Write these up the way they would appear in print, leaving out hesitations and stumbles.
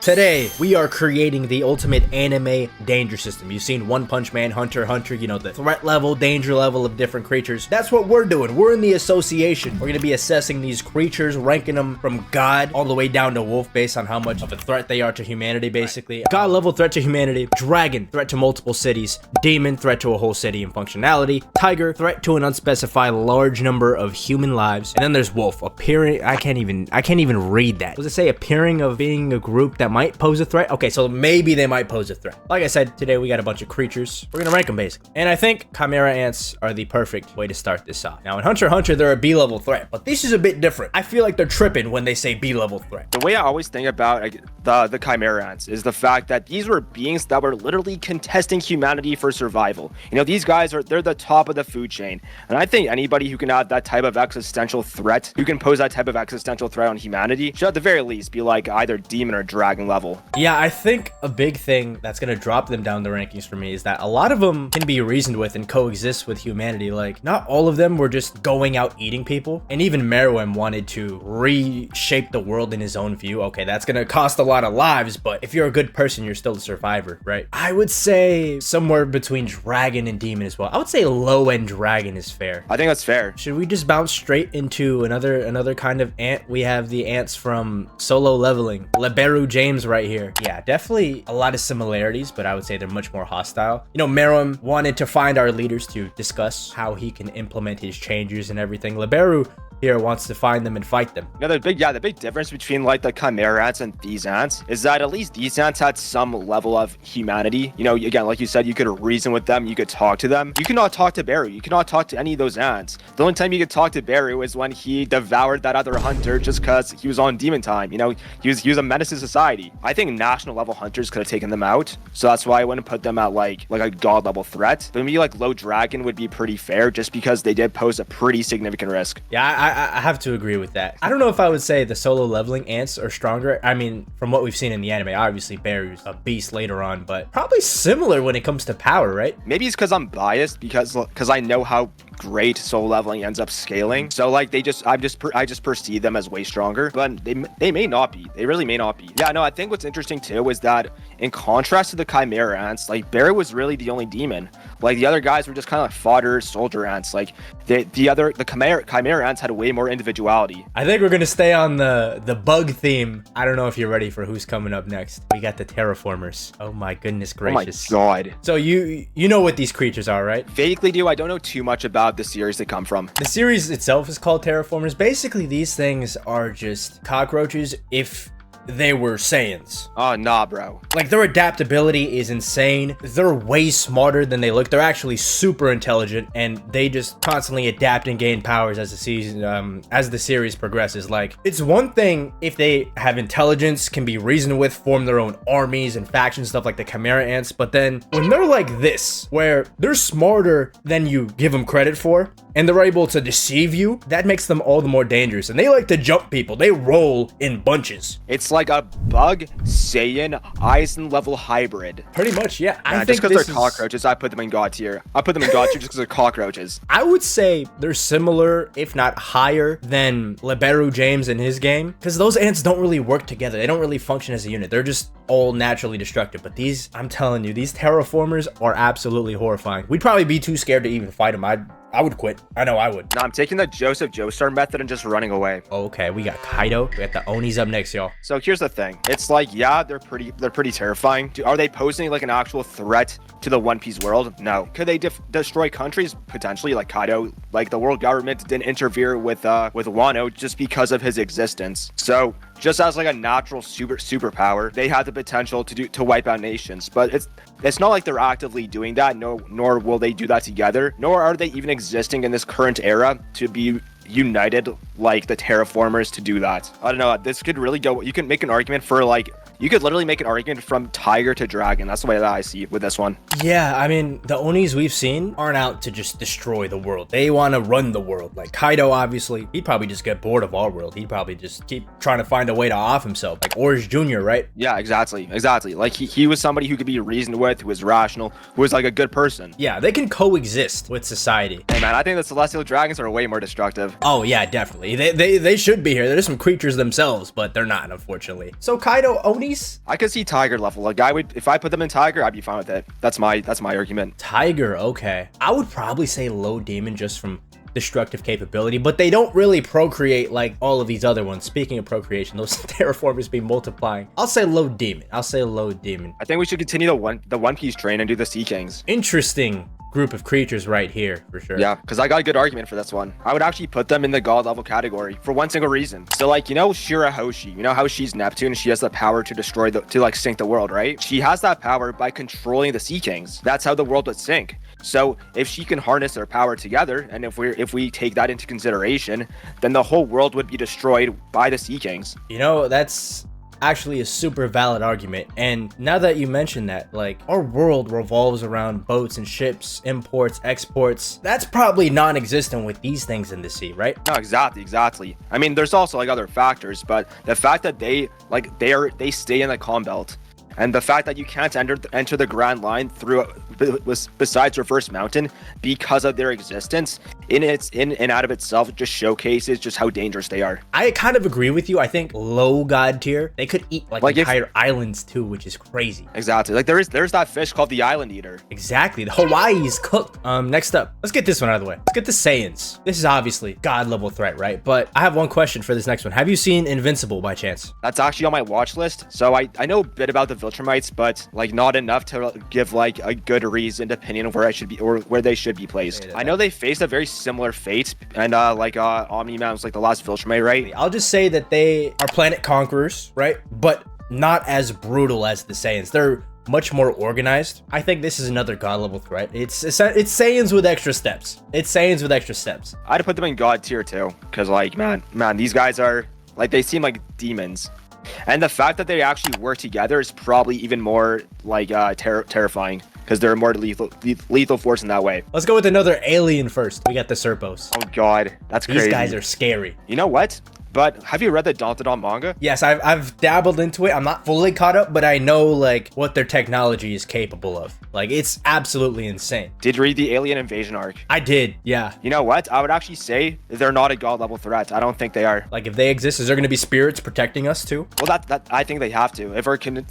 Today, we are creating the ultimate anime danger system. You've seen One Punch Man, Hunter x Hunter, you know, the threat level, danger level of different creatures. That's what we're doing. We're in the association. We're going to be assessing these creatures, ranking them from God all the way down to wolf based on how much of a threat they are to humanity, basically. God level threat to humanity, dragon threat to multiple cities, demon threat to a whole city and functionality, tiger threat to an unspecified large number of human lives, and then there's wolf appearing. I can't even read that. Does it say appearing of being a group that might pose a threat? Okay, so maybe they might pose a threat. Like I said, today we got a bunch of creatures. We're gonna rank them basically. And I think chimera ants are the perfect way to start this off. Now in Hunter x Hunter, they're a B-level threat, but this is a bit different. I feel like they're tripping when they say B-level threat. The way I always think about the chimera ants is the fact that these were beings that were literally contesting humanity for survival. You know, these guys they're the top of the food chain. And I think anybody who can have that type of existential threat, who can pose that type of existential threat on humanity, should at the very least be like either demon or dragon level. Yeah, I think a big thing that's gonna drop them down the rankings for me is that a lot of them can be reasoned with and coexist with humanity. Like, not all of them were just going out eating people. And even Meruem wanted to reshape the world in his own view. Okay, that's gonna cost a lot of lives, but if you're a good person, you're still a survivor, right? I would say somewhere between dragon and demon as well. I would say low-end dragon is fair. I think that's fair. Should we just bounce straight into another kind of ant? We have the ants from Solo Leveling. Liberu James right here. Yeah, definitely a lot of similarities, but I would say they're much more hostile. You know, Meruem wanted to find our leaders to discuss how he can implement his changes and everything. Liberu here wants to find them and fight them. You know, the big difference between like the chimera ants and these ants is that at least these ants had some level of humanity. You know, again, like you said, you could reason with them, you could talk to them. You cannot talk to Beru. You cannot talk to any of those ants. The only time you could talk to Beru is when he devoured that other hunter just because he was on demon time. You know, he was a menace to society. I think national level hunters could have taken them out, so that's why I wouldn't put them at like a god level threat. But maybe like low dragon would be pretty fair, just because they did pose a pretty significant risk. Yeah, I have to agree with that. I don't know if I would say the Solo Leveling ants are stronger. I mean, from what we've seen in the anime, obviously Beru's a beast later on, but probably similar when it comes to power, right? Maybe it's because I'm biased because I know how great Solo Leveling ends up scaling. So like I just perceive them as way stronger, but they may not be. They really may not be. Yeah, no, I think what's interesting too is that in contrast to the chimera ants, like Beru was really the only demon. Like the other guys were just kind of like fodder soldier ants. Like the chimera ants had way more individuality. I think we're gonna stay on the bug theme. I don't know if you're ready for who's coming up next. We got the Terraformars. Oh my goodness gracious. Oh my god. So you know what these creatures are, right? Vaguely do. I don't know too much about the series they come from. The series itself is called Terraformars. Basically, these things are just cockroaches if they were Saiyans. Oh, nah, bro. Like, their adaptability is insane. They're way smarter than they look. They're actually super intelligent, and they just constantly adapt and gain powers as the season, as the series progresses. Like, it's one thing if they have intelligence, can be reasoned with, form their own armies and factions, stuff like the chimera ants. But then when they're like this, where they're smarter than you give them credit for, and they're able to deceive you, that makes them all the more dangerous. And they like to jump people. They roll in bunches. It's like a bug Saiyan Eisen level hybrid. Pretty much, yeah. I think just because they're cockroaches, I put them in god tier. I put them in god tier just because they're cockroaches. I would say they're similar, if not higher, than Liberu James in his game, because those ants don't really work together. They don't really function as a unit. They're just all naturally destructive. But these, I'm telling you, these Terraformars are absolutely horrifying. We'd probably be too scared to even fight them. I would quit. I know I would. No, I'm taking the Joseph Joestar method and just running away. Okay, we got Kaido. We got the Onis up next, y'all. So here's the thing. It's like, yeah, they're pretty terrifying. Are they posing like an actual threat to the One Piece world? No. Could they destroy countries? Potentially, like Kaido. Like the world government didn't interfere with Wano just because of his existence. So just as like a natural superpower, they have the potential to wipe out nations. But it's not like they're actively doing that. Nor will they do that together. Nor are they even existing in this current era to be united like the Terraformars to do that. I don't know. This could really go. You can make an argument for like. You could literally make an argument from tiger to dragon. That's the way that I see it with this one. Yeah, I mean, the Onis we've seen aren't out to just destroy the world. They want to run the world. Like Kaido, obviously, he'd probably just get bored of our world. He'd probably just keep trying to find a way to off himself. Like Orange Jr., right? Yeah, exactly. Like he was somebody who could be reasoned with, who was rational, who was like a good person. Yeah, they can coexist with society. Hey man, I think the celestial dragons are way more destructive. Oh yeah, definitely. They should be here. There's some creatures themselves, but they're not, unfortunately. So Kaido, Oni bunnies? I could see tiger level. Like I would, if I put them in tiger, I'd be fine with it. That's my argument. Tiger, okay. I would probably say low demon just from destructive capability, but they don't really procreate like all of these other ones. Speaking of procreation, those terraformers be multiplying. I'll say low demon. I think we should continue the One Piece train and do the Sea Kings. Interesting group of creatures right here for sure. Yeah, because I got a good argument for this one. I would actually put them in the god level category for one single reason. So like, you know, Shirahoshi, you know how she's Neptune and she has the power to destroy to like sink the world, right? She has that power by controlling the Sea Kings. That's how the world would sink. So if she can harness their power together, and if we take that into consideration, then the whole world would be destroyed by the Sea Kings. You know, that's actually a super valid argument. And now that you mention that, like, our world revolves around boats and ships, imports, exports. That's probably non-existent with these things in the sea, right? No, exactly. I mean, there's also like other factors, but the fact that they stay in the calm belt, and the fact that you can't enter the Grand Line through besides Reverse Mountain because of their existence in and out of itself just showcases just how dangerous they are. I kind of agree with you. I think low god tier, they could eat like entire islands too, which is crazy. Exactly. Like there's that fish called the Island Eater. Exactly. The Hawaii's cooked. Next up, let's get this one out of the way. Let's get the Saiyans. This is obviously god level threat, right? But I have one question for this next one. Have you seen Invincible by chance? That's actually on my watch list. So I know a bit about the Viltrumites, but like not enough to give like a good reasoned opinion of where I should be or where they should be placed. I know they faced a very similar fate, and Omni-Man was like the last Viltrumite, right? I'll just say that they are planet conquerors, right? But not as brutal as the Saiyans. They're much more organized. I think this is another god level threat. It's Saiyans with extra steps. I'd put them in god tier too, because like man, these guys are like, they seem like demons. And the fact that they actually work together is probably even more like terrifying, because they're a more lethal force in that way. Let's go with another alien first. We got the Serpos. Oh god, that's crazy. These guys are scary. You know what? But have you read the Dawn manga? Yes, I've dabbled into it. I'm not fully caught up, but I know like what their technology is capable of. Like, it's absolutely insane. Did you read the Alien Invasion arc? I did, yeah. You know what? I would actually say they're not a god level threat. I don't think they are. Like, if they exist, is there going to be spirits protecting us too? Well, that I think they have to. If we're gonna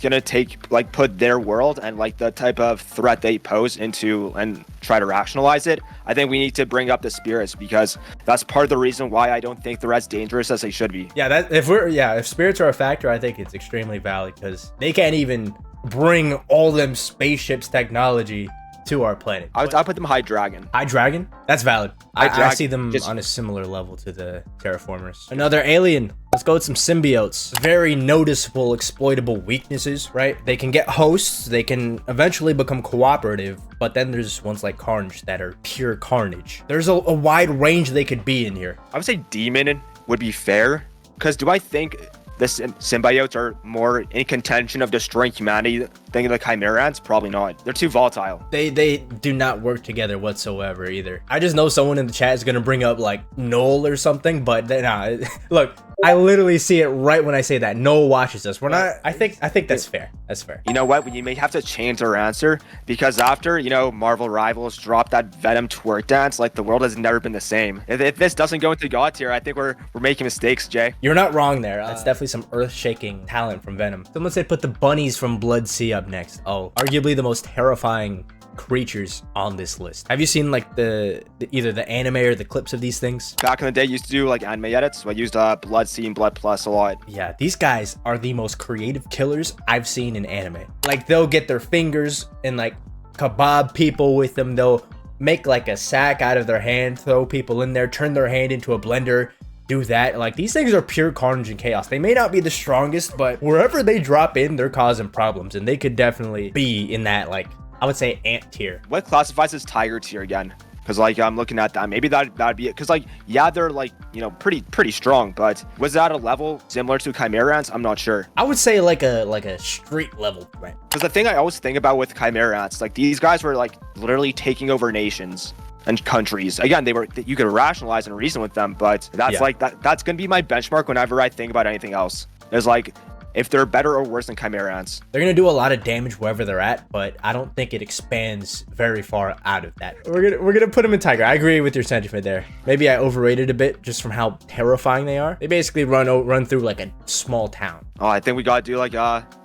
put their world and like the type of threat they pose into and try to rationalize it, I think we need to bring up the spirits, because that's part of the reason why I don't think they're as dangerous as they should be. Yeah, if spirits are a factor, I think it's extremely valid, because they can't even bring all them spaceships technology to our planet. I'll put them high dragon. High dragon? That's valid. I see them on a similar level to the Terraformers. Another alien. Let's go with some symbiotes. Very noticeable exploitable weaknesses, right? They can get hosts, they can eventually become cooperative, but then there's ones like Carnage that are pure carnage. There's a wide range they could be in here. I would say demon would be fair, because do I think the symbiotes are more in contention of destroying humanity than the Chimerans? Probably not. They're too volatile. They do not work together whatsoever either. I just know someone in the chat is gonna bring up like Noel or something, but nah. Look, I literally see it right when I say that. Noel watches us. We're not. I think that's fair. That's fair. You know what? You may have to change our answer, because after Marvel Rivals dropped that Venom twerk dance, like the world has never been the same. If this doesn't go into God tier, I think we're making mistakes, Jay. You're not wrong there. That's definitely some earth-shaking talent from Venom. Someone said put the bunnies from Blood Sea up next. Oh, arguably the most terrifying creatures on this list. Have you seen like either the anime or the clips of these things? Back in the day, I used to do like anime edits, so I used Blood Sea and Blood Plus a lot. Yeah, these guys are the most creative killers I've seen in anime. Like, they'll get their fingers and like kebab people with them. They'll make like a sack out of their hand, throw people in there, turn their hand into a blender, do that. Like, these things are pure carnage and chaos. They may not be the strongest, but wherever they drop in, they're causing problems, and they could definitely be in that, like, I would say ant tier. What classifies as tiger tier again? Because like I'm looking at that, maybe that'd be it. Because like, yeah, they're like, pretty strong, but was that a level similar to Chimerans? I'm not sure. I would say like a street level threat. Because the thing I always think about with Chimerans, like, these guys were like literally taking over nations and countries. Again, you could rationalize and reason with them, but that's gonna be my benchmark whenever I think about anything else. There's like, if they're better or worse than Chimerans. They're gonna do a lot of damage wherever they're at, but I don't think it expands very far out of that. We're gonna put them in tiger. I agree with your sentiment there. Maybe I overrated a bit just from how terrifying they are. They basically run through like a small town. Oh, I think we gotta do like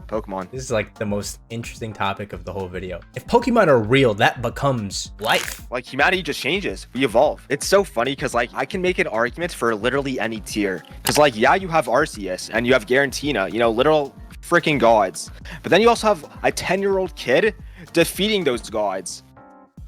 put Pokemon. This is like the most interesting topic of the whole video. If Pokemon are real, that becomes life. Like, humanity just changes. We evolve. It's so funny because, like, I can make an argument for literally any tier. Because, like, yeah, you have Arceus and you have Garantina, you know, literal freaking gods. But then you also have a 10-year-old kid defeating those gods.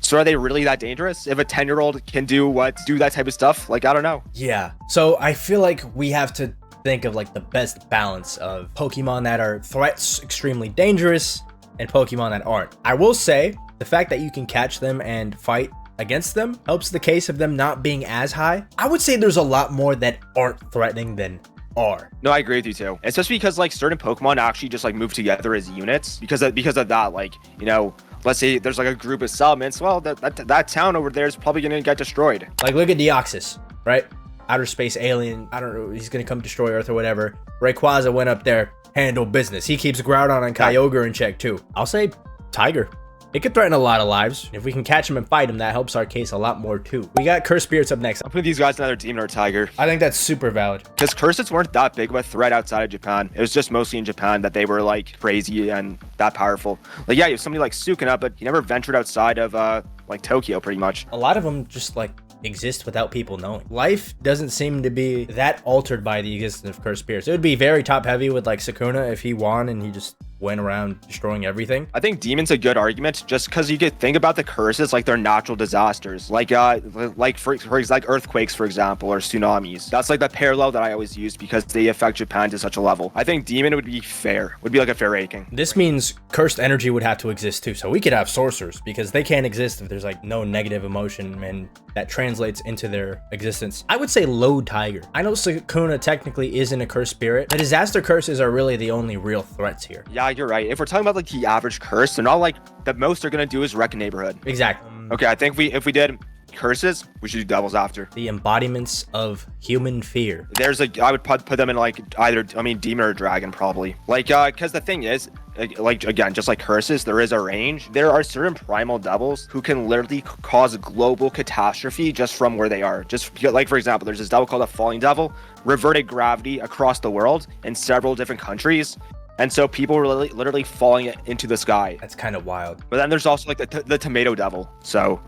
So are they really that dangerous? If a 10-year-old can do that type of stuff? Like, I don't know. Yeah. So I feel like we have to think of like the best balance of Pokemon that are threats, extremely dangerous, and Pokemon that aren't. I will say the fact that you can catch them and fight against them helps the case of them not being as high. I would say there's a lot more that aren't threatening than are. No, I agree with you too. Especially because like certain Pokemon actually just like move together as units because of that. Like, you know, let's say there's like a group of settlements. Well, that town over there is probably gonna get destroyed. Like, look at Deoxys, right? Outer space alien. I don't know. He's gonna come destroy Earth or whatever. Rayquaza went up there, handled business. He keeps Groudon and Kyogre in check too. I'll say Tiger. It could threaten a lot of lives. If we can catch him and fight him, that helps our case a lot more too. We got Cursed Spirits up next. I'm putting these guys in either Demon or Tiger. I think that's super valid. Because Curseds weren't that big of a threat outside of Japan. It was just mostly in Japan that they were like crazy and that powerful. Like, yeah, you have somebody like Sukuna, but he never ventured outside of like Tokyo pretty much. A lot of them just like exist without people knowing. Life doesn't seem to be that altered by the existence of Cursed Spirits. It would be very top heavy with like Sukuna if he won and he just went around destroying everything. I think Demon's a good argument just because you could think about the curses like they're natural disasters, like earthquakes, for example, or tsunamis. That's like the parallel that I always use because they affect Japan to such a level. I think Demon would be like a fair ranking. This means cursed energy would have to exist too. So we could have sorcerers because they can't exist if there's like no negative emotion and that translates into their existence. I would say low Tiger. I know Sukuna technically isn't a cursed spirit. The disaster curses are really the only real threats here. Yeah, you're right. If we're talking about like the average curse, they're not like the most they're gonna do is wreck a neighborhood. Exactly. Okay, I think if we did curses, we should do doubles after. The embodiments of human fear. I would put them in like either, Demon or Dragon probably. Like, because the thing is, like, again, just like curses, there is a range. There are certain primal devils who can literally cause global catastrophe just from where they are. Just like, for example, there's this devil called a Falling Devil, reverted gravity across the world in several different countries. And so people were literally falling into the sky. That's kind of wild. But then there's also like the Tomato Devil. So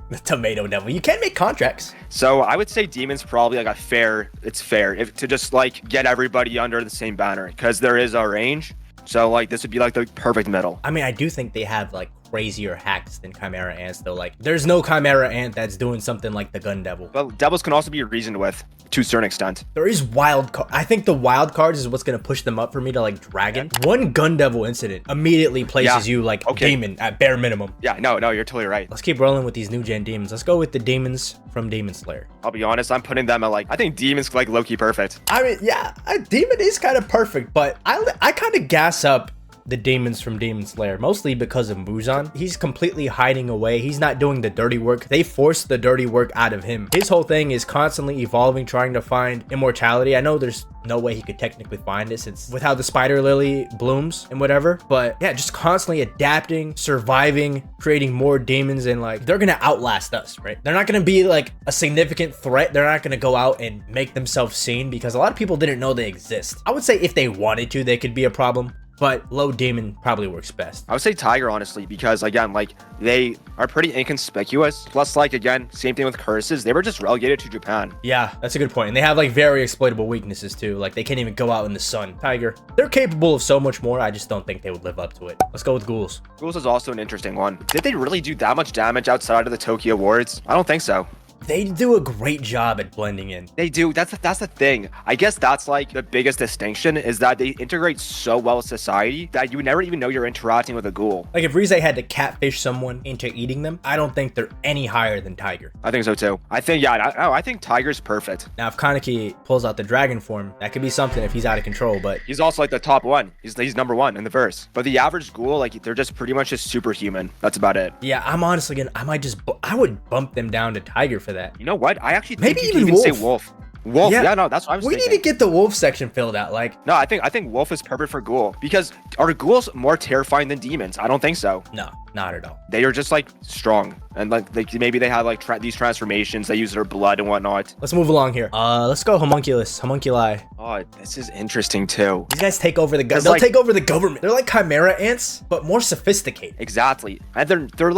the Tomato Devil. You can't make contracts. So I would say Demon's probably like it's fair to just like get everybody under the same banner because there is a range. So like this would be like the perfect middle. I mean, I do think they have like crazier hacks than Chimera Ants though. Like there's no Chimera Ant that's doing something like the Gun Devil. But devils can also be reasoned with to a certain extent. There is I think the wild cards is what's gonna push them up for me to like Dragon. One Gun Devil incident immediately places you like Demon at bare minimum. Yeah, no, you're totally right. Let's keep rolling with these new gen demons. Let's go with the demons from Demon Slayer. I'll be honest, I'm putting them at like, I think Demon's like low-key perfect. I mean, yeah, a Demon is kind of perfect, but I kind of gas up the demons from Demon Slayer, mostly because of Muzan. He's completely hiding away. He's not doing the dirty work. They forced the dirty work out of him. His whole thing is constantly evolving, trying to find immortality. I know there's no way he could technically find it since with how the spider lily blooms and whatever, but yeah, just constantly adapting, surviving, creating more demons, and like they're gonna outlast us, right? They're not gonna be like a significant threat. They're not gonna go out and make themselves seen because a lot of people didn't know they exist. I would say if they wanted to, they could be a problem, but low demon probably works best. I would say Tiger, honestly, because again, like they are pretty inconspicuous. Plus, like again, same thing with curses. They were just relegated to Japan. Yeah, that's a good point. And they have like very exploitable weaknesses too. Like they can't even go out in the sun. Tiger, they're capable of so much more. I just don't think they would live up to it. Let's go with Ghouls. Ghouls is also an interesting one. Did they really do that much damage outside of the Tokyo Awards? I don't think so. They do a great job at blending in. They do. That's the thing. I guess that's like the biggest distinction is that they integrate so well with society that you never even know you're interacting with a ghoul. Like if Rize had to catfish someone into eating them, I don't think they're any higher than Tiger. I think so too. I think, yeah, I think Tiger's perfect. Now if Kaneki pulls out the dragon form, that could be something if he's out of control, but he's also like the top one. He's number one in the verse. But the average ghoul, like they're just pretty much just superhuman. That's about it. Yeah, I'm honestly I would bump them down to Tiger for that. You know what? I actually maybe think even Wolf. Say Wolf, yeah, no, that's what I was We thinking. need to get the wolf section filled out. Like, No, I think Wolf is perfect for Ghoul, because are ghouls more terrifying than demons? I don't think so. no, not at all. They are just like strong, and like maybe they have like these transformations. They use their blood and whatnot. Let's move along here. Let's go homunculi. Oh, this is interesting too. These guys take over the It's they'll like- take over the government. They're like chimera ants, but more sophisticated. Exactly, and they're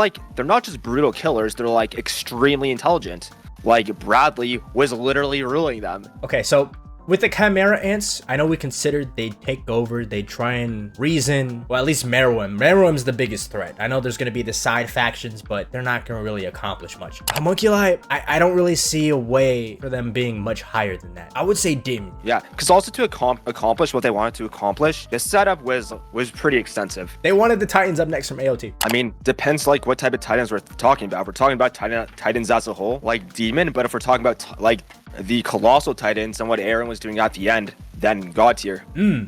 not just brutal killers. They're like extremely intelligent. Like Bradley was literally ruling them. Okay, so with the chimera ants, I know we considered they'd take over, they'd try and reason, well, at least Meruem. Meruem's the biggest threat. I know there's going to be the side factions, but they're not going to really accomplish much. Homunculi, I don't really see a way for them being much higher than that. I would say demon. Yeah, because also to accomplish what they wanted to accomplish, the setup was pretty extensive. They wanted the Titans up next from AOT. I mean, depends like what type of Titans we're talking about. If we're talking about Titans as a whole, like demon, but if we're talking about like the colossal Titans and what Aaron was doing at the end, then God tier.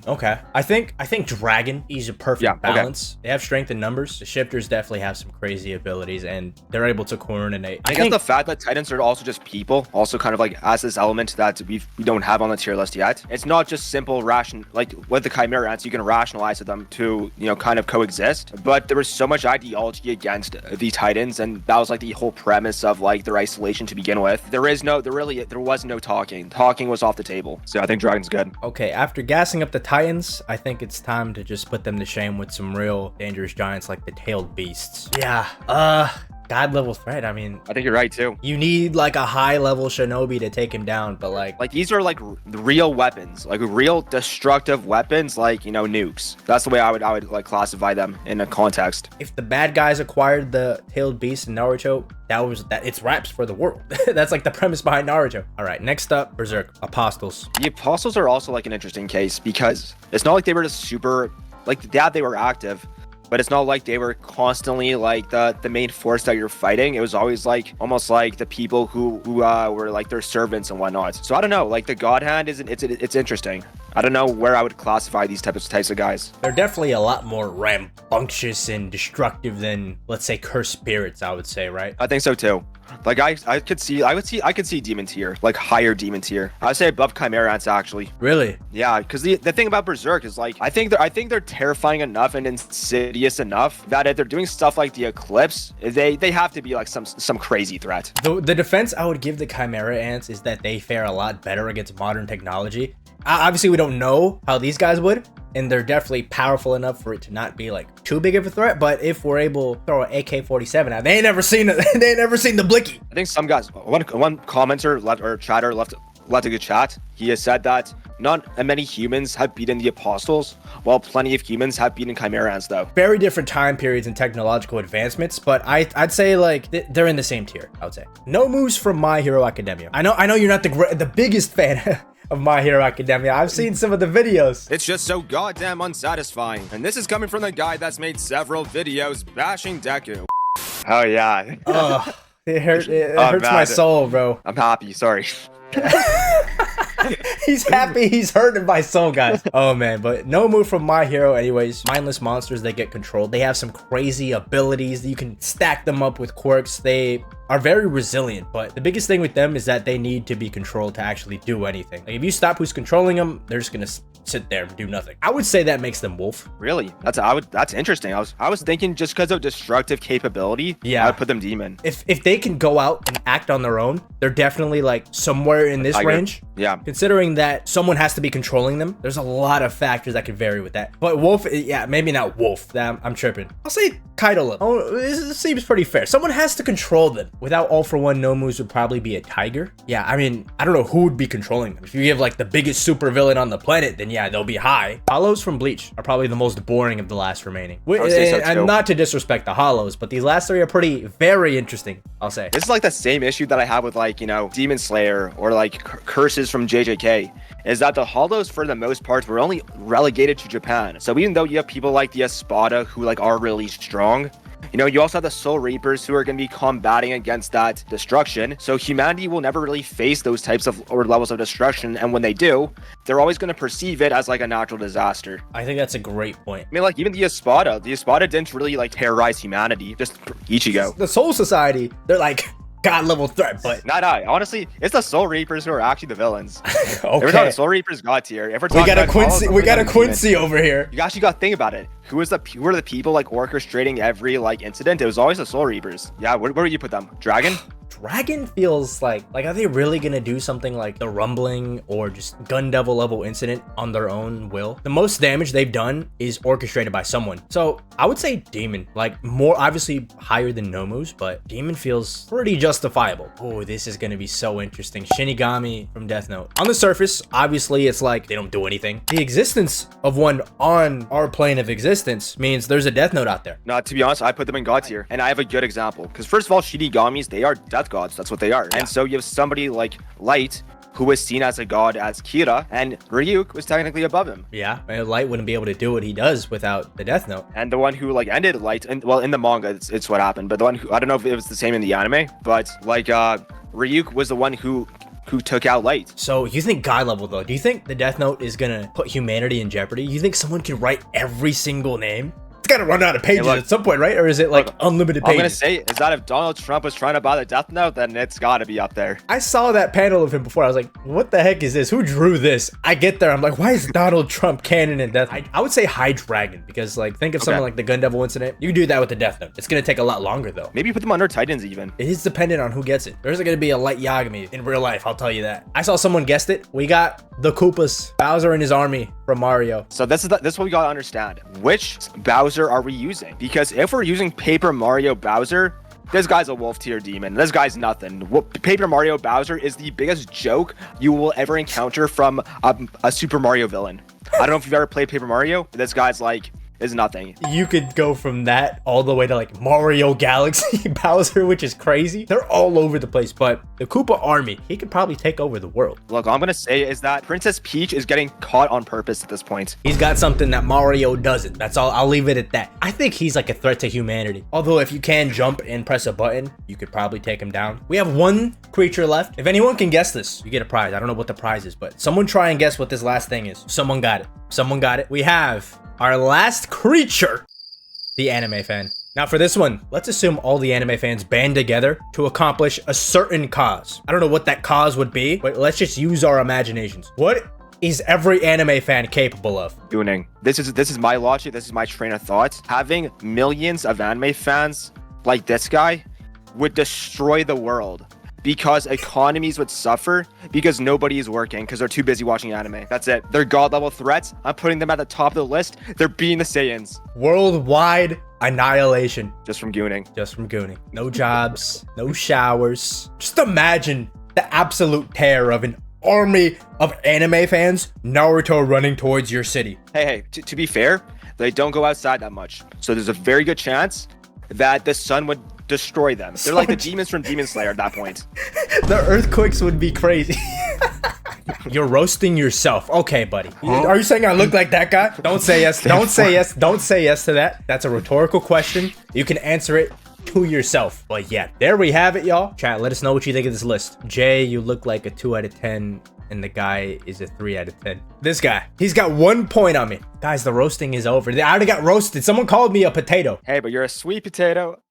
Okay. I think Dragon is a perfect Yeah, okay. balance. They have strength in numbers. The shifters definitely have some crazy abilities, and they're able to coordinate. I guess the fact that Titans are also just people also kind of like adds this element that we don't have on the tier list yet. It's not just simple ration, like with the Chimera Ants, you can rationalize them to, you know, kind of coexist. But there was so much ideology against the Titans, and that was like the whole premise of like their isolation to begin with. There was no talking. Talking was off the table. So I think Dragon's good. Okay, after gassing up the Titans, I think it's time to just put them to shame with some real dangerous giants like the tailed beasts. Yeah, god level threat. I mean, I think you're right too. you need like a high level shinobi to take him down, but like Like these are like real weapons, like real destructive weapons, like, you know, nukes. That's the way I would like classify them in a context. if the bad guys acquired the tailed beast in Naruto, it's raps for the world. That's like the premise behind Naruto. All right, next up, Berserk Apostles. The Apostles are also like an interesting case because it's not like they were just super like they were active, but it's not like they were constantly like the main force that you're fighting. It was always like almost like the people who were like their servants and whatnot. So I don't know, like the God Hand it's interesting. I don't know where I would classify these types of guys. They're definitely a lot more rambunctious and destructive than, let's say, cursed spirits, I would say, right? I think so too. Like I could see demon tier, like higher demon tier. I'd say above Chimera Ants actually. Really? Yeah, because the thing about Berserk is like I think they're terrifying enough and insidious enough that if they're doing stuff like the Eclipse, they have to be like some crazy threat. The defense I would give the Chimera Ants is that they fare a lot better against modern technology. Obviously, we don't know how these guys would, and they're definitely powerful enough for it to not be like too big of a threat. But if we're able to throw an AK-47 out, they ain't never seen it. They ain't never seen the blicky. I think some guys, one commenter left a good chat. He has said that not many humans have beaten the Apostles, while plenty of humans have beaten Chimera Ants though. Very different time periods and technological advancements, but I'd say like they're in the same tier. I would say Nomu's from My Hero Academia. I know you're not the biggest fan of My Hero Academia. I've seen some of the videos. It's just so goddamn unsatisfying. And this is coming from the guy that's made several videos bashing Deku. Oh yeah. Ugh, it hurts man. my soul, bro. I'm happy. Sorry. He's happy, he's hurting my soul, guys. Oh man, but Nomu from My Hero anyways. Mindless monsters, they get controlled. They have some crazy abilities. You can stack them up with quirks. They are very resilient, but the biggest thing with them is that they need to be controlled to actually do anything. Like if you stop who's controlling them, they're just gonna sit there and do nothing. I would say that makes them wolf. Really? That's interesting. I was thinking just because of destructive capability, Yeah. I would put them demon. If they can go out and act on their own, they're definitely like somewhere in this Tiger. range. Yeah. Considering that someone has to be controlling them, there's a lot of factors that could vary with that. But wolf, yeah, maybe not wolf. I'm tripping. I'll say Kaido. Oh, this seems pretty fair. Someone has to control them. Without all for one, Nomus would probably be a tiger. Yeah, I mean, I don't know who would be controlling them. If you give like the biggest super villain on the planet, then yeah, they'll be high. Hollows from Bleach are probably the most boring of the last remaining. would say so, too. And not to disrespect the Hollows, but these last three are very interesting, I'll say. This is like the same issue that I have with like, you know, Demon Slayer or like curses from JJK, is that the Hollows for the most part were only relegated to Japan. So even though you have people like the Espada who like are really strong, you know, you also have the Soul Reapers who are going to be combating against that destruction. So humanity will never really face those types of or levels of destruction. And when they do, they're always going to perceive it as like a natural disaster. I think that's a great point. I mean, like even the Espada didn't really like terrorize humanity, just Ichigo. The Soul Society, they're like god level threat, but Nah, honestly, it's the Soul Reapers who are actually the villains. If we're okay. talking Soul Reapers god tier, if we're We talking got a about Quincy. Ghouls, We got a demon. Quincy over here. You actually got to think about it. Who are the people like orchestrating every like incident? It was always the Soul Reapers. Yeah, where would you put them? Dragon? Dragon feels like are they really gonna do something like the rumbling or just gun devil level incident on their own will? The most damage they've done is orchestrated by someone. So I would say demon, like more obviously higher than Nomu's, but demon feels pretty justifiable. Oh, this is gonna be so interesting. Shinigami from Death Note. On the surface, obviously it's like they don't do anything. The existence of one on our plane of existence means there's a Death Note out there. No, to be honest, I put them in god tier, and I have a good example. Because first of all, Shinigamis, they are death gods. That's what they are. And so you have somebody like Light, who was seen as a god as Kira, and Ryuk was technically above him. Yeah, and Light wouldn't be able to do what he does without the Death Note. And the one who like ended Light, and well, in the manga, it's what happened. But the one who, I don't know if it was the same in the anime, but like Ryuk was the one who took out Light. So you think god level though? Do you think the Death Note is gonna put humanity in jeopardy? You think someone can write every single name? It's gotta run out of pages at some point, right? Or is it like unlimited pages? I'm gonna say is that if Donald Trump was trying to buy the Death Note, then it's gotta be up there. I saw that panel of him before. I was like, what the heck is this? Who drew this? I get there. I'm like, why is Donald Trump canon in Death? I would say High Dragon because like think of something like the Gun Devil incident. You can do that with the Death Note. It's gonna take a lot longer though. Maybe put them under Titans even. It is dependent on who gets it. There's gonna be a Light Yagami in real life. I'll tell you that. I saw someone guessed it. We got the Koopas, Bowser and his army from Mario. So this is what we gotta understand. Which Bowser are we using? Because if we're using Paper Mario Bowser, this guy's a wolf tier demon. This guy's nothing. Paper Mario Bowser is the biggest joke you will ever encounter from a Super Mario villain. I don't know if you've ever played Paper Mario, but this guy's like is nothing. You could go from that all the way to like Mario Galaxy Bowser, which is crazy. They're all over the place, but the Koopa army, he could probably take over the world. Look, all I'm gonna say is that Princess Peach is getting caught on purpose at this point. He's got something that Mario doesn't. That's all. I'll leave it at that. I think he's like a threat to humanity. Although if you can jump and press a button, you could probably take him down. We have one creature left. If anyone can guess this, you get a prize. I don't know what the prize is, but someone try and guess what this last thing is. Someone got it. Someone got it. We have our last creature, the anime fan. Now for this one, let's assume all the anime fans band together to accomplish a certain cause. I don't know what that cause would be, but let's just use our imaginations. What is every anime fan capable of? Gooning. This is my logic. This is my train of thought. Having millions of anime fans like this guy would destroy the world. Because economies would suffer because nobody is working because they're too busy watching anime. That's it. They're god level threats. I'm putting them at the top of the list. They're being the Saiyans. Worldwide annihilation. Just from gooning. Just from gooning. No jobs, no showers. Just imagine the absolute terror of an army of anime fans, Naruto running towards your city. Hey, to be fair, they don't go outside that much. So there's a very good chance that the sun would destroy them. They're like the demons from Demon Slayer at that point. The earthquakes would be crazy. You're roasting yourself. Okay, buddy. Are you saying I look like that guy? Don't say yes. Don't say yes. Don't say yes to that. That's a rhetorical question. You can answer it to yourself. But yeah, there we have it, y'all. Chat, let us know what you think of this list. Jay, you look like a 2 out of 10. And the guy is a 3 out of 10. This guy, he's got 1 point on me. Guys, the roasting is over. I already got roasted. Someone called me a potato. Hey, but you're a sweet potato.